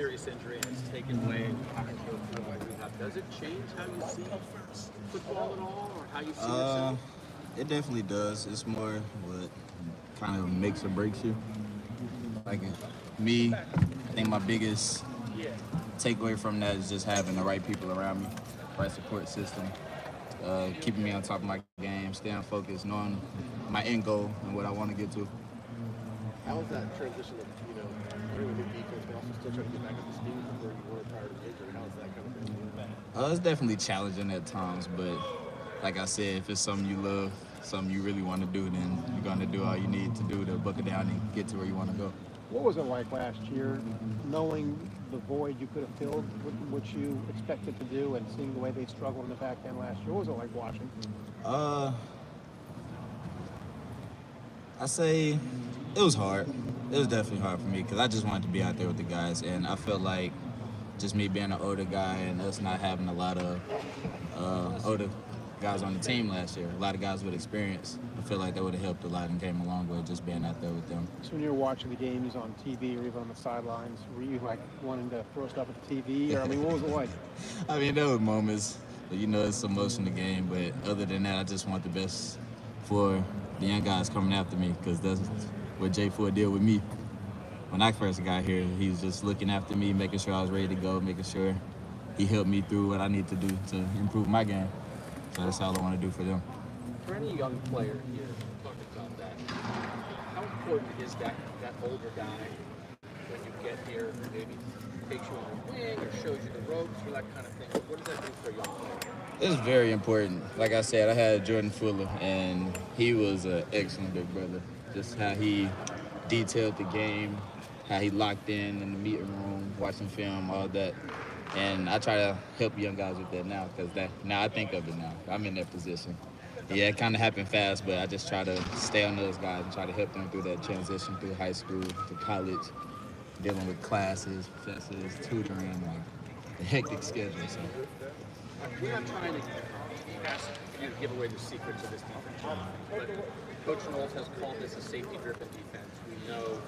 serious injury and it's taken away having to go through all rehab. Does it change how you see football at all, or how you see yourself? It definitely does. It's more what kind of makes or breaks you. Like me, I think my biggest takeaway from that is just having the right people around me, right support system, keeping me on top of my game, staying focused, knowing my end goal and what I want to get to. How was that transition of, learning a new defense, but also still trying to get back up to speed from where you were prior to the injury? How was that kind of thing? It's definitely challenging at times, but like I said, if it's something you love, something you really want to do, then you're going to do all you need to do to buckle down and get to where you want to go. What was it like last year, knowing the void you could have filled with what you expected to do and seeing the way they struggled in the back end last year? What was it like watching? I say it was hard. It was definitely hard for me because I just wanted to be out there with the guys, and I felt like just me being an older guy and us not having a lot of older guys on the team last year, a lot of guys with experience, I feel like that would have helped a lot and came a long way just being out there with them. So when you were watching the games on TV or even on the sidelines, were you like wanting to throw stuff at the TV? Or, what was it like? There were moments, it's emotional game, but other than that, I just want the best for the young guys coming after me because that's what Jay Ford did with me. When I first got here, he was just looking after me, making sure I was ready to go, making sure he helped me through what I need to do to improve my game. So that's all I want to do for them. For any young player here, talking about that, how important is that older guy when you get here, maybe takes you on the wing or shows you the ropes or that kind of thing? What does that do for a young player? It's very important. Like I said, I had Jordan Fuller, and he was an excellent big brother. Just how he detailed the game, how he locked in the meeting room, watching film, all that. And I try to help young guys with that now because now I think of it now. I'm in that position. Yeah, it kind of happened fast, but I just try to stay on those guys and try to help them through that transition through high school to college, dealing with classes, professors, tutoring, like the hectic schedule. So. We're not trying to ask you to give away the secrets of this defense, but Coach Knowles has called this a safety-driven defense. We know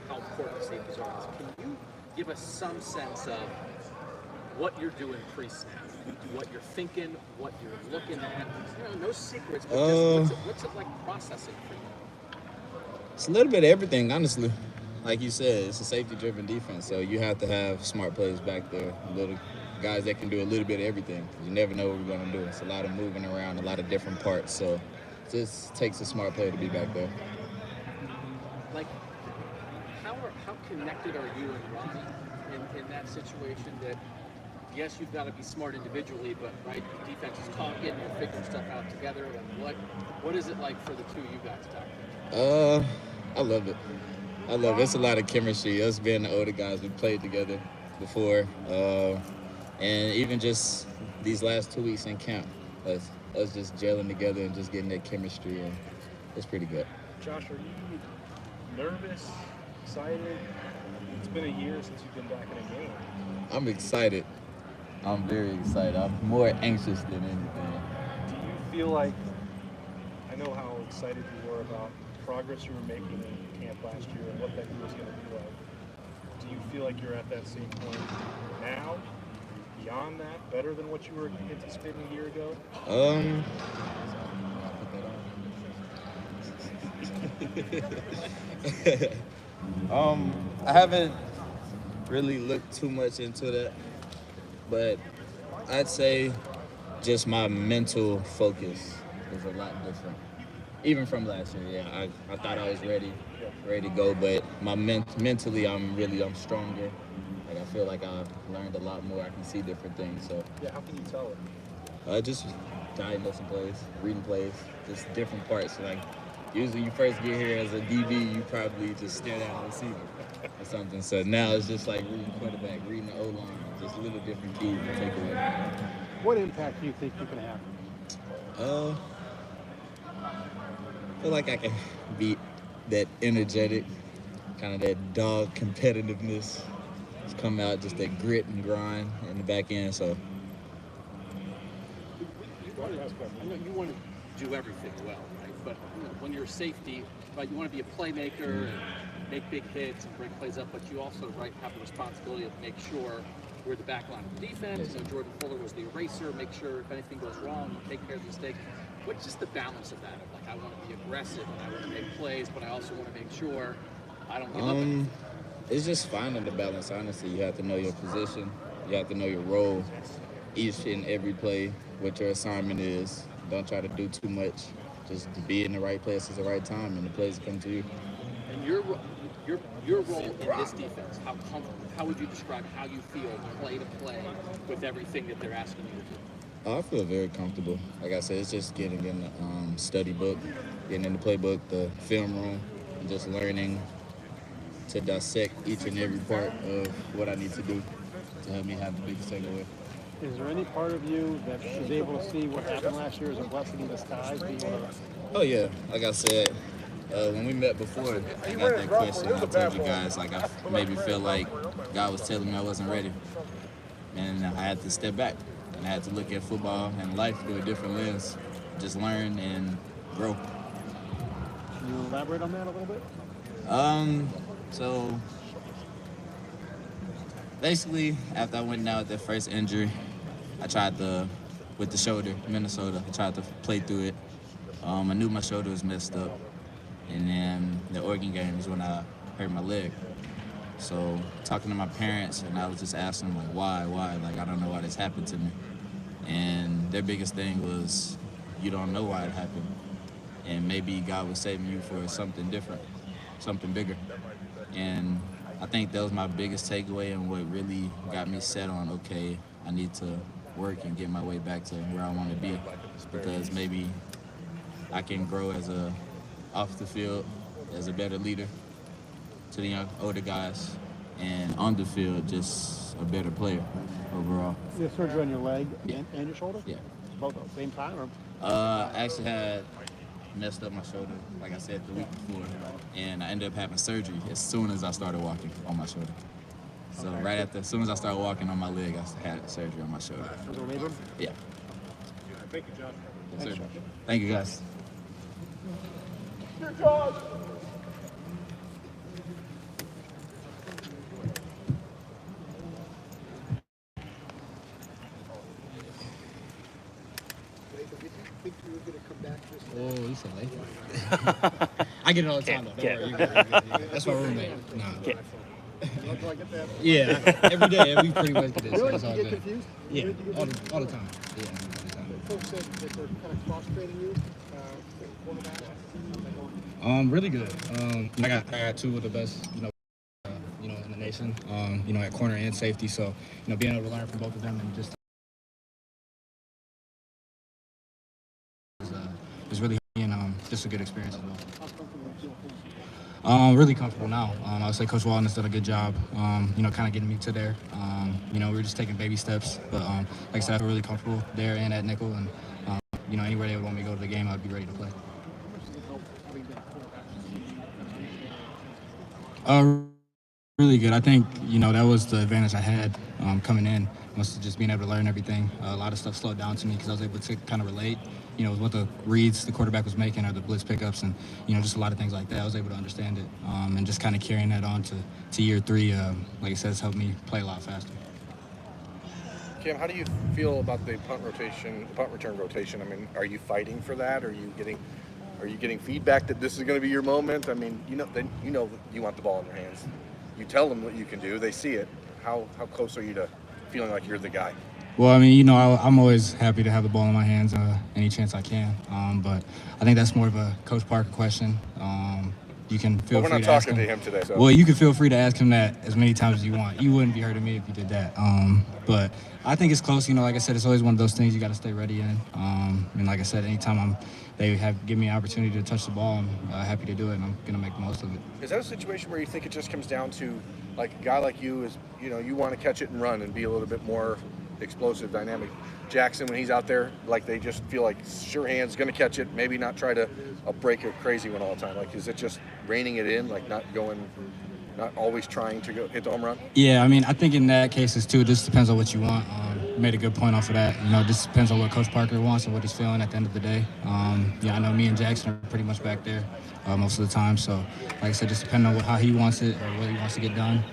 how important safeties are. Can you give us some sense of what you're doing pre-snap, what you're thinking, what you're looking at? No secrets, but just what's it like processing for you? It's a little bit of everything, honestly. Like you said, it's a safety-driven defense, so you have to have smart players back there, little guys that can do a little bit of everything. You never know what we're going to do. It's a lot of moving around, a lot of different parts, so it just takes a smart player to be back there. Like, how connected are you and Ronnie in that situation that, yes, you've got to be smart individually, but, right, the defense is talking, you're figuring stuff out together. Like, what is it like for the two of you guys talking? I love it. It's a lot of chemistry. Us being the older guys, we played together before. And even just these last 2 weeks in camp, us just gelling together and just getting that chemistry, and it's pretty good. Josh, are you nervous, excited? It's been a year since you've been back in a game. I'm excited. I'm very excited. I'm more anxious than anything. Do you feel like, I know how excited you were about the progress you were making in camp last year and what that year was going to be like. Do you feel like you're at that same point now? Beyond that, better than what you were anticipating a year ago? I haven't really looked too much into that, but I'd say just my mental focus is a lot different. Even from last year, yeah, I thought I was ready to go, but mentally I'm stronger. Like I feel like I've learned a lot more. I can see different things. So yeah, how can you tell it? Just diagnosing plays, reading plays, just different parts. Like usually you first get here as a DB, you probably just stare down the receiver or something. So now it's just like reading quarterback, reading the O-line, just a little different keys to take away. What impact do you think you can have? I feel like I can be that energetic, kind of that dog competitiveness. Just come out, just that grit and grind in the back end. So I know you want to do everything well, right? But when you're a safety, right, you want to be a playmaker and make big hits and break plays up, but you also have the responsibility to make sure we're the back line of the defense. You know, Jordan Fuller was the eraser, make sure if anything goes wrong, you take care of the mistakes. What's just the balance of that? Of like, I want to be aggressive and I want to make plays, but I also want to make sure I don't give up. It's just finding the balance, honestly. You have to know your position. You have to know your role each and every play, what your assignment is. Don't try to do too much. Just to be in the right place at the right time, and the plays come to you. And your role in this defense, how would you describe how you feel play to play with everything that they're asking you to do? I feel very comfortable. Like I said, it's just getting in the study book, getting in the playbook, the film room, and just learning to dissect each and every part of what I need to do to help me have the biggest takeaway. Is there any part of you that is able to see what happened last year as a blessing in disguise? Oh yeah, like I said, when we met before, I got that question. I told you guys, like, I maybe feel like God was telling me I wasn't ready, and I had to step back, and I had to look at football and life through a different lens, just learn and grow. Can you elaborate on that a little bit? So basically, after I went down with that first injury, I tried with the shoulder, Minnesota, I tried to play through it. I knew my shoulder was messed up. And then the Oregon game is when I hurt my leg. So talking to my parents, and I was just asking them, like, why? Like, I don't know why this happened to me. And their biggest thing was, you don't know why it happened. And maybe God was saving you for something different, something bigger. And I think that was my biggest takeaway and what really got me set on, okay, I need to work and get my way back to where I want to be, because maybe I can grow off the field as a better leader to the older guys, and on the field, just a better player overall. You had surgery on your leg and your shoulder? Yeah. Both at the same time? Or? I actually had messed up my shoulder, like I said, the week before, and I ended up having surgery as soon as I started walking on my shoulder. So as soon as I started walking on my leg, I had surgery on my shoulder. Was it labor? Yeah. Thank you, Josh. Yes, sir. Thank you, guys. Think you were going to come back this year? Oh, you said late. I get it all the time, though. Don't worry. You're good. That's my roommate. Nah. Do I get that? Yeah, every day. We pretty much get this. Really? It's all You get good. confused? Yeah, Really? You get all the time. Yeah, all the time. Folks said that they're kind of cross-training you, quarterback. Really good. I got two of the best, in the nation. At corner and safety. So, being able to learn from both of them and just is really just a good experience as well. Really comfortable now. I would say Coach Walton has done a good job, kind of getting me to there. We're just taking baby steps, but like I said, I feel really comfortable there and at nickel, and anywhere they would want me to go to the game, I'd be ready to play. Really good. I think, that was the advantage I had coming in, was just being able to learn everything. A lot of stuff slowed down to me because I was able to kind of relate, what the reads the quarterback was making or the blitz pickups and, just a lot of things like that. I was able to understand it and just kind of carrying that on to year three, like I said, has helped me play a lot faster. Cam, how do you feel about the punt return rotation? I mean, are you fighting for that? Are you getting feedback that this is going to be your moment? I mean, you want the ball in your hands. You tell them what you can do. They see it. How close are you to feeling like you're the guy? Well, I mean, I'm always happy to have the ball in my hands any chance I can. But I think that's more of a Coach Parker question. You can feel free to ask him. We're not talking to him today. So. Well, you can feel free to ask him that as many times as you want. You wouldn't be hurting me if you did that. But I think it's close. Like I said, it's always one of those things you got to stay ready in. And like I said, anytime they give me an opportunity to touch the ball, I'm happy to do it, and I'm going to make the most of it. Is that a situation where you think it just comes down to, like, a guy like you is, you want to catch it and run and be a little bit more explosive, dynamic? Jackson, when he's out there, like, they just feel like sure hand's going to catch it, maybe not try to break a crazy one all the time. Like, is it just reining it in, like not always trying to hit the home run? Yeah, I mean, I think in that case, it just depends on what you want. made a good point off of that. You know, it just depends on what Coach Parker wants and what he's feeling at the end of the day. Yeah, I know me and Jackson are pretty much back there most of the time. So, like I said, just depending on how he wants it or what he wants to get done,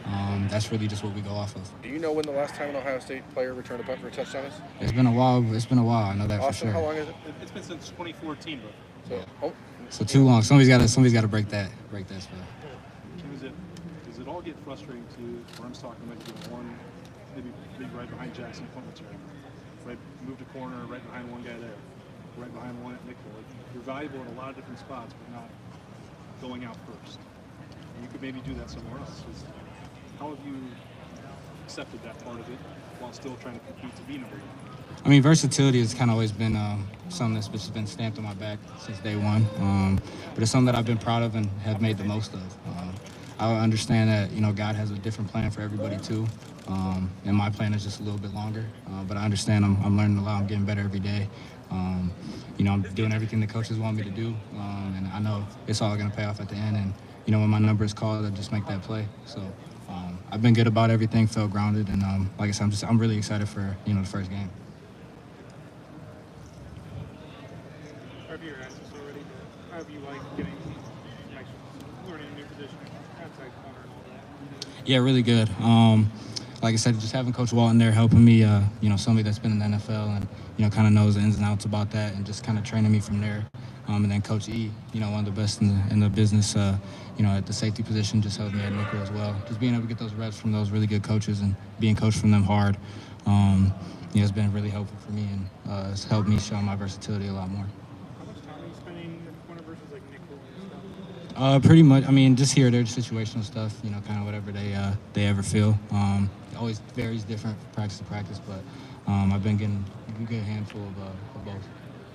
that's really just what we go off of. Do you know when the last time an Ohio State player returned a punt for a touchdown is? It's been a while. It's been a while. I know that Austin, for sure. how long is it? It's been since 2014, but So, So too long. Somebody's got to break that spell. does it all get frustrating too? Worm's talking about getting one, maybe right behind Jackson punt return, right, move to corner, right behind one guy there, right behind one at nickel. Like, you're valuable in a lot of different spots, but not going out first. And you could maybe do that somewhere else. How have you accepted that part of it while still trying to compete to be number one? I mean, versatility has kind of always been something that's just been stamped on my back since day one. But it's something that I've been proud of and have made the most of. I understand that, you know, God has a different plan for everybody too. And my plan is just a little bit longer. But I understand I'm learning a lot. I'm getting better every day. You know, I'm doing everything the coaches want me to do. And I know it's all going to pay off at the end. And, you know, when my number is called, I just make that play. So I've been good about everything, felt grounded. And like I said, I'm really excited for, you know, the first game. Have you asked this already? How have you liked getting learning a new position, outside corner and all that? Yeah, really good. Like I said, just having Coach Walton there helping me, you know, somebody that's been in the NFL and, you know, kind of knows the ins and outs about that and just kind of training me from there. And then Coach E, you know, one of the best in the business, you know, at the safety position, just helped me at nickel as well. Just being able to get those reps from those really good coaches and being coached from them hard, you know, it's been really helpful for me and it's helped me show my versatility a lot more. Pretty much. I mean, just here, there's situational stuff, you know, kind of whatever they ever feel. It always varies different from practice to practice, but I've been getting a good handful of both.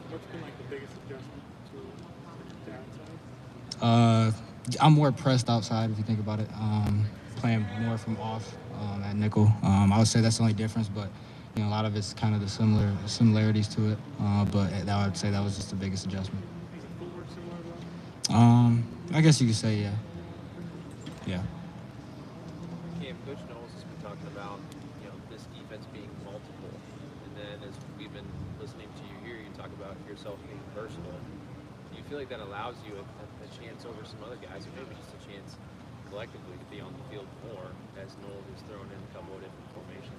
What's been like the biggest adjustment to downside? I'm more pressed outside if you think about it. Playing more from off at nickel. I would say that's the only difference, but you know, a lot of it's kind of the similarities to it. But I would say that was just the biggest adjustment. Is it footwork similar though? I guess you could say, yeah. Yeah. Cam, Coach Knowles has been talking about, you know, this defense being multiple, and then as we've been listening to you here, you talk about yourself being versatile. Do you feel like that allows you a chance over some other guys, or maybe just a chance collectively to be on the field more as Knowles is thrown in a couple of different formations?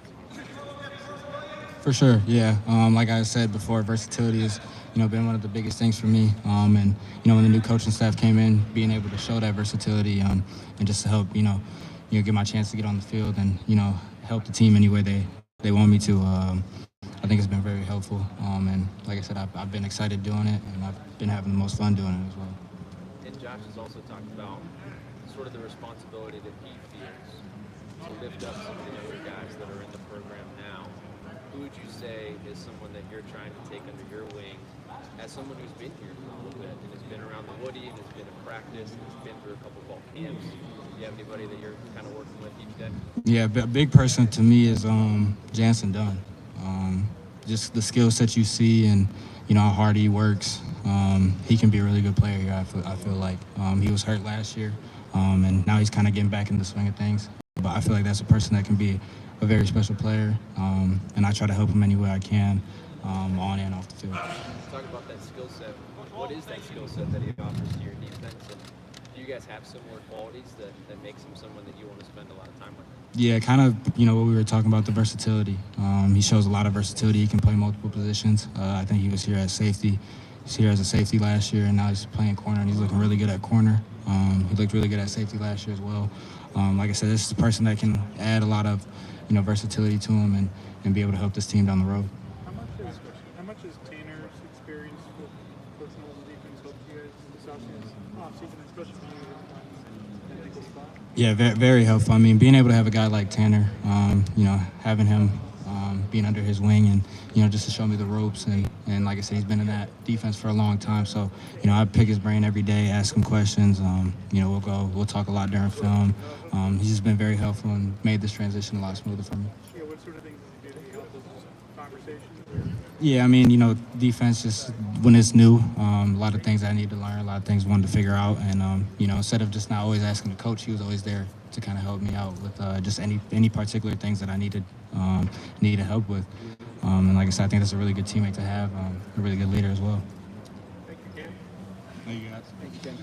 For sure, yeah. Like I said before, versatility has, you know, been one of the biggest things for me. And you know, when the new coaching staff came in, being able to show that versatility and just to help, you know, get my chance to get on the field and you know help the team any way they want me to. I think it's been very helpful. And like I said, I've been excited doing it, and I've been having the most fun doing it as well. And Josh has also talked about sort of the responsibility that he feels to lift up some of the younger guys that are in the program now. Who would you say is someone that you're trying to take under your wing as someone who's been here for a little bit and has been around the Woody and has been in practice and has been through a couple of fall camps? Do you have anybody that you're kind of working with each day? Yeah, a big person to me is Jansen Dunn. Just the skill set you see and you know how hard he works. He can be a really good player here. I feel like he was hurt last year, and now he's kind of getting back in the swing of things. But I feel like that's a person that can be a very special player, and I try to help him any way I can, on and off the field. Talk about that skill set. What is that skill set that he offers to your defense? And do you guys have similar qualities that makes him someone that you want to spend a lot of time with? Yeah, kind of, you know, what we were talking about, the versatility. He shows a lot of versatility. He can play multiple positions. I think he was here at safety. He's here as a safety last year, and now he's playing corner, and he's looking really good at corner. He looked really good at safety last year as well. Like I said, this is a person that can add a lot of, you know, versatility to him and be able to help this team down the road. How much is Tanner's experience with Coach Knowles' defense helped you guys this offseason, especially when you were in the nickel spot? Yeah, very helpful. I mean, being able to have a guy like Tanner, you know, having him being under his wing and, you know, just to show me the ropes. And like I said, he's been in that defense for a long time. So, you know, I pick his brain every day, ask him questions. You know, we'll talk a lot during film. He's just been very helpful and made this transition a lot smoother for me. Yeah, what sort of things does he do to help us find conversations? Yeah, I mean, defense just when it's new, a lot of things I need to learn, a lot of things I wanted to figure out, and instead of just not always asking the coach, he was always there to kind of help me out with just any particular things that I needed help with. And like I said, I think that's a really good teammate to have, a really good leader as well. Thank you, Cam. Thank you guys. Thank you, Ken.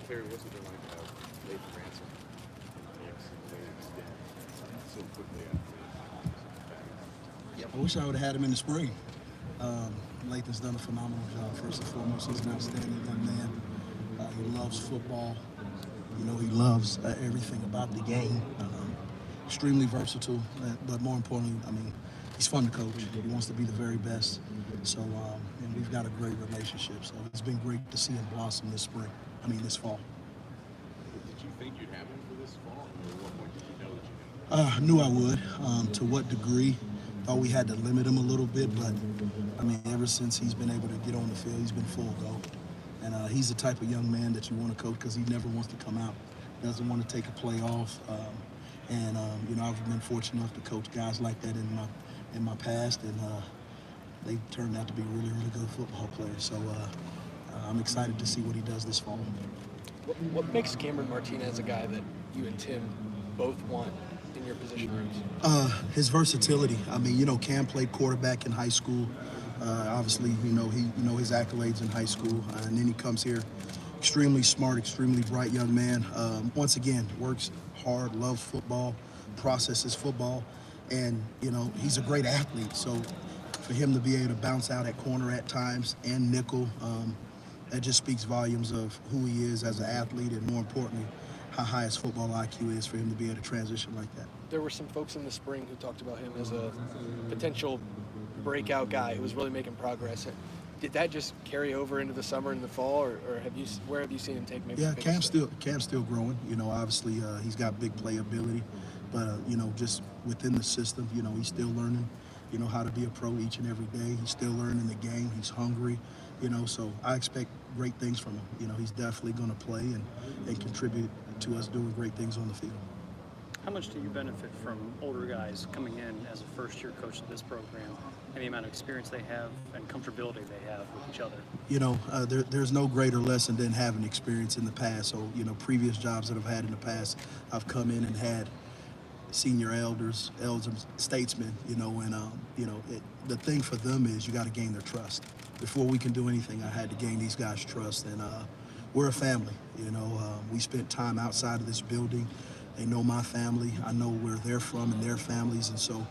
Terry, what's it been like to have Nathan Ransom so quickly after? I wish I would have had him in the spring. Lathan's done a phenomenal job. First and foremost, he's an outstanding young man. He loves football. He loves everything about the game. Extremely versatile, but more importantly, he's fun to coach. He wants to be the very best. So, and we've got a great relationship. So it's been great to see him blossom this fall. Did you think you'd have him for this fall? Or at what point did you know that you I knew I would. To what degree? Thought we had to limit him a little bit, but ever since he's been able to get on the field, he's been full go. And he's the type of young man that you want to coach because he never wants to come out, doesn't want to take a play off. I've been fortunate enough to coach guys like that in my past, and they turned out to be really, really good football players. So I'm excited to see what he does this fall. What makes Cameron Martinez a guy that you and Tim both want in your position groups? His versatility. Cam played quarterback in high school. Obviously, his accolades in high school, and then he comes here, extremely smart, extremely bright young man. Once again, works hard, loves football, processes football, and he's a great athlete. So for him to be able to bounce out at corner at times and nickel, that just speaks volumes of who he is as an athlete, and more importantly, how high his football IQ is for him to be able to transition like that. There were some folks in the spring who talked about him as a potential breakout guy who was really making progress. Did that just carry over into the summer and the fall, or where have you seen him take maybe? Yeah, Cam's still growing. Obviously he's got big playability, but just within the system, he's still learning. How to be a pro each and every day. He's still learning the game. He's hungry. So I expect great things from him. He's definitely going to play and contribute to us doing great things on the field. How much do you benefit from older guys coming in as a first-year coach of this program, and the amount of experience they have and comfortability they have with each other? There's no greater lesson than having experience in the past. So, previous jobs that I've had in the past, I've come in and had senior elders, statesmen, the thing for them is you got to gain their trust. Before we can do anything, I had to gain these guys' trust, and we're a family. We spent time outside of this building. They know my family. I know where they're from and their families, and so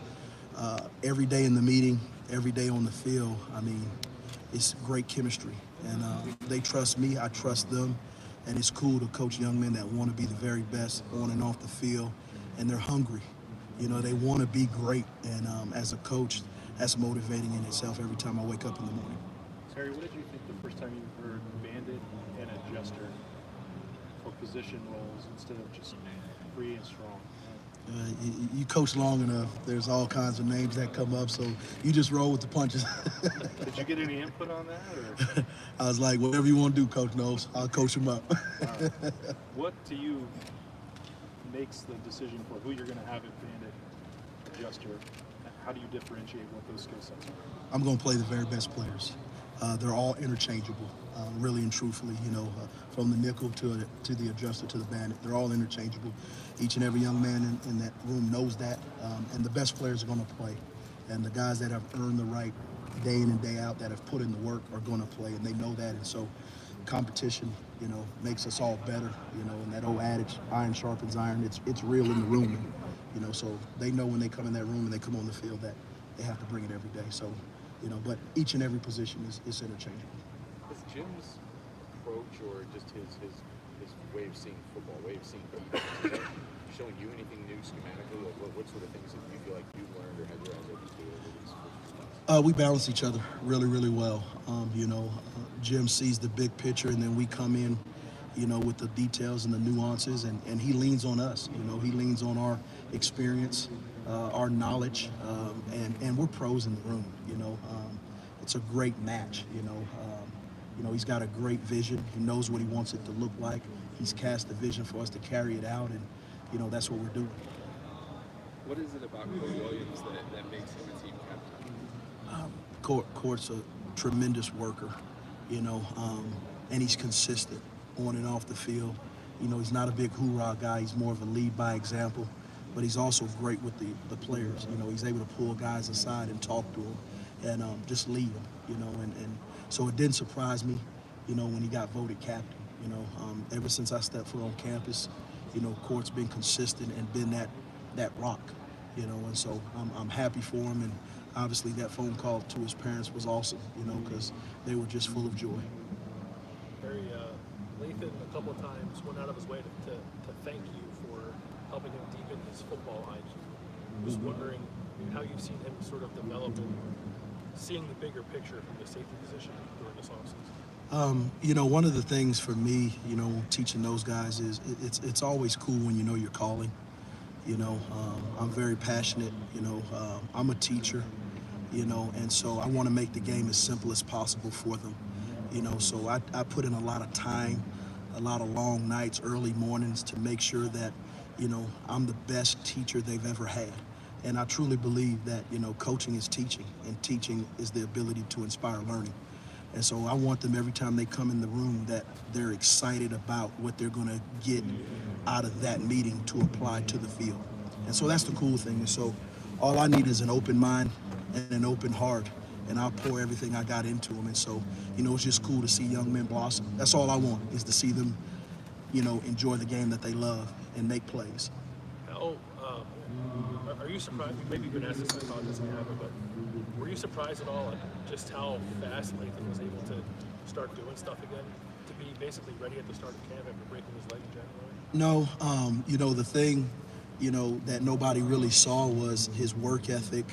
every day in the meeting, every day on the field, it's great chemistry, and they trust me. I trust them, and it's cool to coach young men that want to be the very best on and off the field, and they're hungry. They want to be great, and as a coach, that's motivating in itself every time I wake up in the morning. Terry, what did you think the first time you heard bandit and adjuster for position roles instead of just free and strong? You coach long enough, there's all kinds of names that come up, so you just roll with the punches. Did you get any input on that? Or? I was like, whatever you want to do, Coach knows. I'll coach him up. What to you makes the decision for who you're going to have at bandit, adjuster? How do you differentiate what those skill sets are? I'm going to play the very best players. They're all interchangeable, really and truthfully, from the nickel to the adjuster to the bandit. They're all interchangeable. Each and every young man in that room knows that, and the best players are going to play. And the guys that have earned the right day in and day out, that have put in the work, are going to play, and they know that. And so competition, makes us all better, and that old adage, iron sharpens iron, it's real in the room. So they know when they come in that room and they come on the field that they have to bring it every day. So, but each and every position is interchangeable. Is Jim's approach or just his way of seeing football, way of seeing defense, showing you anything new schematically? Like what sort of things that you feel like you've learned or had your eyes open to over these first few months? We balance each other really, really well. Jim sees the big picture, and then we come in, with the details and the nuances, and he leans on us. He leans on our experience, our knowledge, and we're pros in the room. It's a great match. He's got a great vision. He knows what he wants it to look like. He's cast the vision for us to carry it out, and that's what we're doing. What is it about Coach Williams that makes him a team captain? Court's a tremendous worker, and he's consistent on and off the field. He's not a big hoorah guy. He's more of a lead by example, but he's also great with the players. He's able to pull guys aside and talk to them and just lead them, and so it didn't surprise me, when he got voted captain. Ever since I stepped foot on campus, Court's been consistent and been that rock, and so I'm happy for him. And obviously that phone call to his parents was awesome, because they were just full of joy. Lathan a couple of times went out of his way to thank you for helping him deepen his football IQ. Just wondering how you've seen him sort of develop and seeing the bigger picture from the safety position during this offseason. One of the things for me, teaching those guys is it's always cool when you know your calling. I'm very passionate. I'm a teacher. And so I want to make the game as simple as possible for them. So I put in a lot of time, a lot of long nights, early mornings to make sure that, I'm the best teacher they've ever had. And I truly believe that, coaching is teaching, and teaching is the ability to inspire learning. And so I want them every time they come in the room that they're excited about what they're going to get out of that meeting to apply to the field. And so that's the cool thing. And so all I need is an open mind and an open heart, and I'll pour everything I got into them. And so, it's just cool to see young men blossom. That's all I want, is to see them, enjoy the game that they love and make plays. Are you surprised? Maybe you've been asked this, I apologize if you haven't, but were you surprised at all at just how fast Lathan was able to start doing stuff again, to be basically ready at the start of camp after breaking his leg in January? No, the thing, that nobody really saw was his work ethic,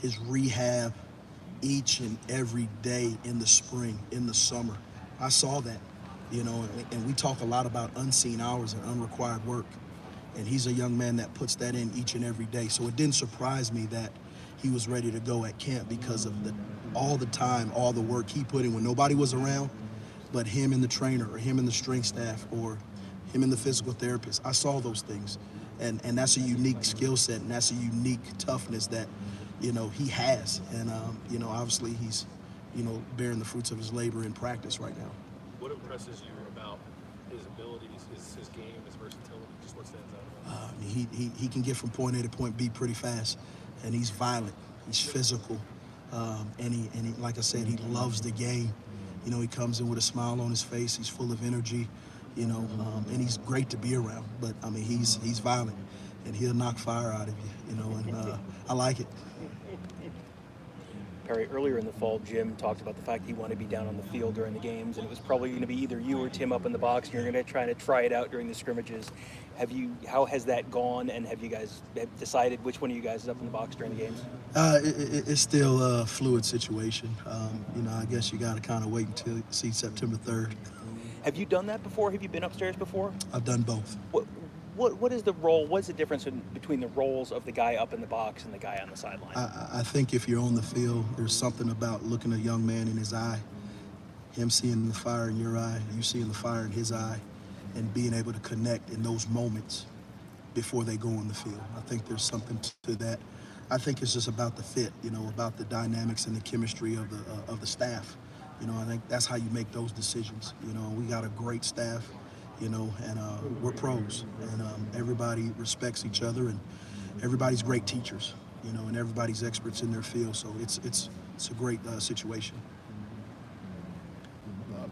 his rehab, each and every day in the spring, in the summer. I saw that, and we talk a lot about unseen hours and unrequired work. And he's a young man that puts that in each and every day. So it didn't surprise me that he was ready to go at camp because of all the time, all the work he put in when nobody was around, but him and the trainer or him and the strength staff or him and the physical therapist. I saw those things. And that's a unique skill set, and that's a unique toughness that, he has. And, obviously he's, bearing the fruits of his labor in practice right now. What impresses you about his abilities, his game, his versatility? Just what stands out? He can get from point A to point B pretty fast, and he's violent. He's physical, and he, like I said, he loves the game. He comes in with a smile on his face. He's full of energy, and he's great to be around. But he's violent, and he'll knock fire out of you, and I like it. Perry, earlier in the fall, Jim talked about the fact he wanted to be down on the field during the games, and it was probably going to be either you or Tim up in the box, and you're going to try it out during the scrimmages. How has that gone, and have you guys decided which one of you guys is up in the box during the games? It's still a fluid situation. I guess you got to kind of wait until see September 3rd. Have you done that before? Have you been upstairs before? I've done both. What is the role? What's the difference between the roles of the guy up in the box and the guy on the sideline? I think if you're on the field, there's something about looking a young man in his eye, him seeing the fire in your eye, you seeing the fire in his eye, and being able to connect in those moments before they go on the field. I think there's something to that. I think it's just about the fit, about the dynamics and the chemistry of the staff. I think that's how you make those decisions. We got a great staff. And we're pros, and everybody respects each other, and everybody's great teachers, and everybody's experts in their field. So it's a great situation.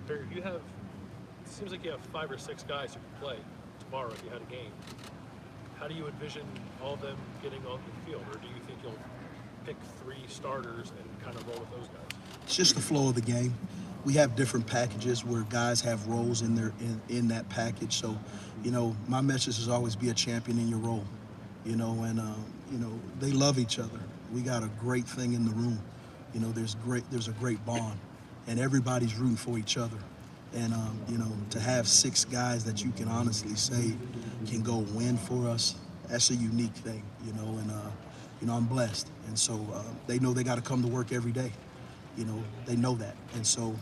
Barry, it seems like you have 5 or 6 guys who can play tomorrow if you had a game. How do you envision all of them getting on the field, or do you think you'll pick 3 starters and kind of roll with those guys? It's just the flow of the game. We have different packages where guys have roles in that package. So, my message is always be a champion in your role. And they love each other. We got a great thing in the room. There's a great bond, and everybody's rooting for each other. And to have 6 guys that you can honestly say can go win for us, that's a unique thing. And I'm blessed. And so they know they got to come to work every day. They know that. And so,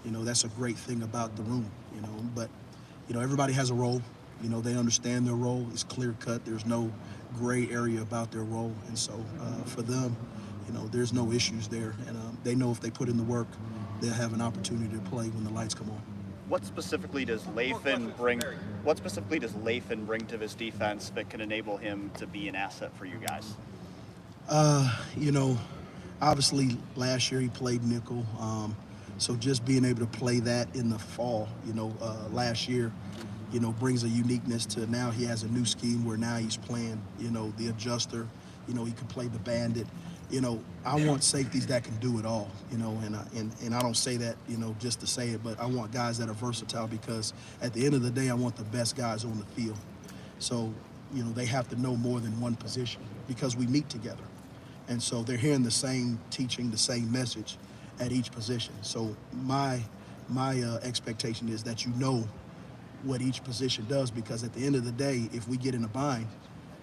that's a great thing about the room, But, everybody has a role. They understand their role. It's clear cut. There's no gray area about their role. And so for them, there's no issues there. And they know if they put in the work, they'll have an opportunity to play when the lights come on. What specifically does Lathan bring to this defense that can enable him to be an asset for you guys? Obviously last year he played nickel. So just being able to play that in the fall, last year, brings a uniqueness to now he has a new scheme where now he's playing, the adjuster, he can play the bandit. I want safeties that can do it all, and I don't say that, just to say it, but I want guys that are versatile because at the end of the day, I want the best guys on the field. So, they have to know more than one position because we meet together. And so they're hearing the same teaching, the same message at each position. So my expectation is that what each position does, because at the end of the day, if we get in a bind,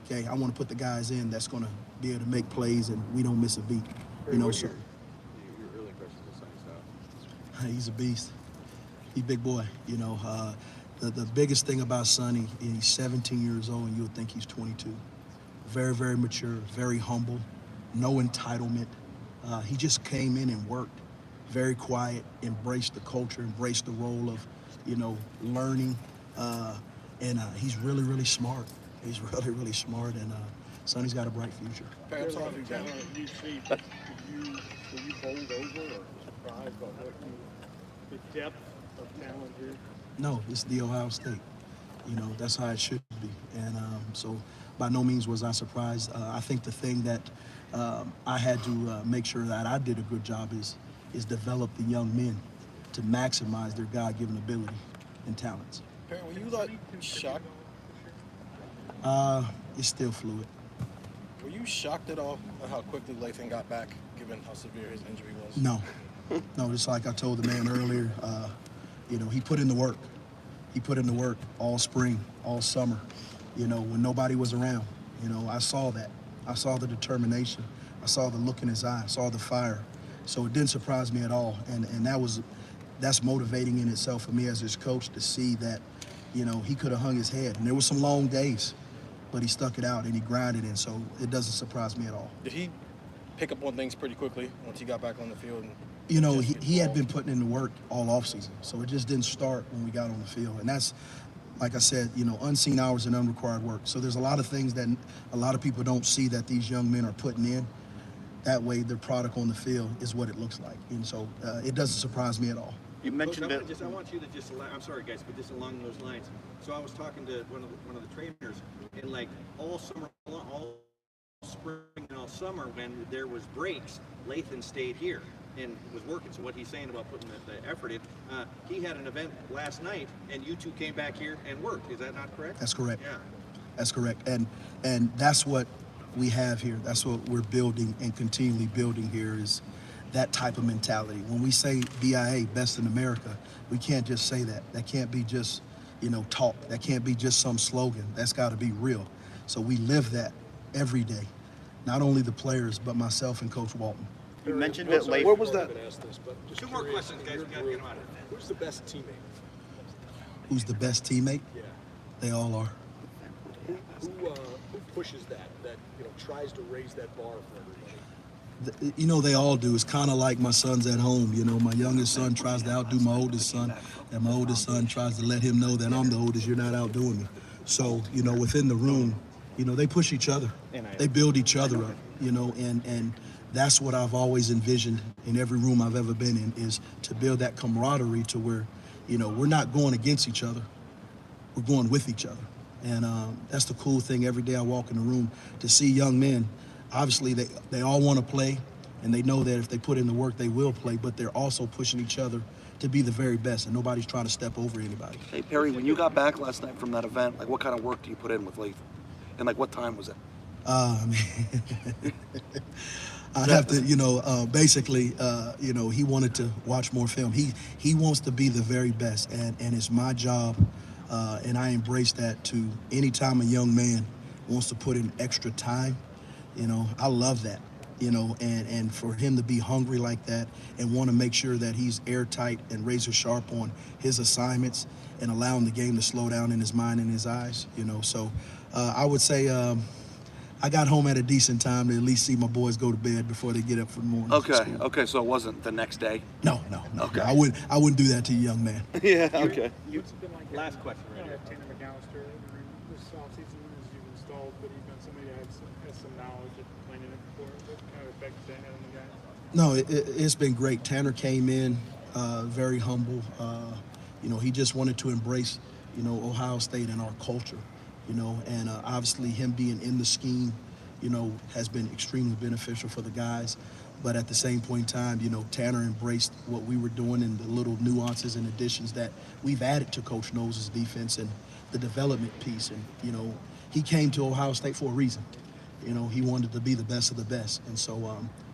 okay, I want to put the guys in that's going to be able to make plays and we don't miss a beat. So your early impressions of Sonny Styles? He's a beast. He's a big boy. The biggest thing about Sonny, he's 17 years old and you would think he's 22. Very, very mature, very humble, no entitlement. He just came in and worked. Very quiet, embraced the culture, embraced the role of, learning. And he's really, really smart. He's really, really smart, and Sonny's got a bright future. I'm sorry, You see, were you bowled over or surprised by the depth of talent here? No, it's the Ohio State. That's how it should be. And so by no means was I surprised. I think the thing that I had to make sure that I did a good job is develop the young men to maximize their God-given ability and talents. Perry, were you shocked? It's still fluid. Were you shocked at all at how quickly Lathan got back, given how severe his injury was? No, just like I told the man earlier, he put in the work. He put in the work all spring, all summer, when nobody was around. I saw that. I saw the determination. I saw the look in his eye. I saw the fire. So it didn't surprise me at all. And that's motivating in itself for me as his coach to see that, he could have hung his head. And there were some long days, but he stuck it out and he grinded. And so it doesn't surprise me at all. Did he pick up on things pretty quickly once he got back on the field? He had been putting in the work all offseason. So it just didn't start when we got on the field. And that's, like I said, unseen hours and unrequired work. So there's a lot of things that a lot of people don't see that these young men are putting in. That way their product on the field is what it looks like. And so it doesn't surprise me at all. You mentioned Coach, I want you to just, I'm sorry guys, but just along those lines. So I was talking to one of the trainers, and like all summer, all spring and all summer when there was breaks, Lathan stayed here and was working. So what he's saying about putting the effort in, he had an event last night and you two came back here and worked. Is that not correct? That's correct. Yeah. That's correct. And that's what we have here. That's what we're building and continually building here is that type of mentality. When we say BIA, best in America, we can't just say that. That can't be just, talk. That can't be just some slogan. That's got to be real. So we live that every day. Not only the players, but myself and Coach Walton. You mentioned it late. What was that? Two more questions, guys. We got to get them out of here. Who's the best teammate? Who's the best teammate? Yeah. They all are. Who pushes that tries to raise that bar for everybody? They all do. It's kind of like my sons at home. My youngest son tries to outdo my oldest son, and my oldest son tries to let him know that I'm the oldest, you're not outdoing me. So, within the room, they push each other. They build each other up, and that's what I've always envisioned in every room I've ever been in, is to build that camaraderie to where, we're not going against each other. We're going with each other. And that's the cool thing every day I walk in the room, to see young men obviously they all want to play, and they know that if they put in the work, they will play, but they're also pushing each other to be the very best, and nobody's trying to step over anybody. Hey, Perry, when you got back last night from that event, like, what kind of work do you put in with Latham? And, like, what time was it? I'd have to, basically, he wanted to watch more film. He wants to be the very best, and it's my job, and I embrace that to anytime a young man wants to put in extra time, I love that, and for him to be hungry like that and want to make sure that he's airtight and razor sharp on his assignments and allowing the game to slow down in his mind and his eyes, so I would say, I got home at a decent time to at least see my boys go to bed before they get up for the morning. Okay, so it wasn't the next day? No. Okay. I wouldn't do that to a young man. Yeah, okay. What's it been like Last question, right here. Tanner McAllister during this offseason as you've installed, but he's been somebody that has some knowledge of playing in it before. What kind of effect does that have on the guys? No, it's been great. Tanner came in very humble. He just wanted to embrace, Ohio State and our culture. And obviously him being in the scheme, has been extremely beneficial for the guys. But at the same point in time, Tanner embraced what we were doing and the little nuances and additions that we've added to Coach Nose's defense and the development piece. And, he came to Ohio State for a reason. He wanted to be the best of the best. And so,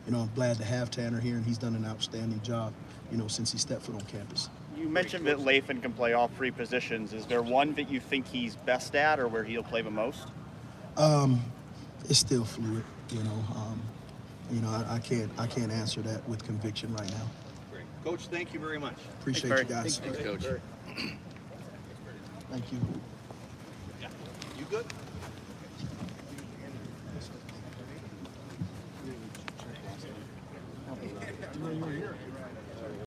I'm glad to have Tanner here, and he's done an outstanding job, since he stepped foot on campus. You mentioned that Latham can play all three positions. Is there one that you think he's best at or where he'll play the most? It's still fluid, I can't answer that with conviction right now. Great. Coach, thank you very much. Appreciate you guys. Thanks, Coach. Thank you. You good?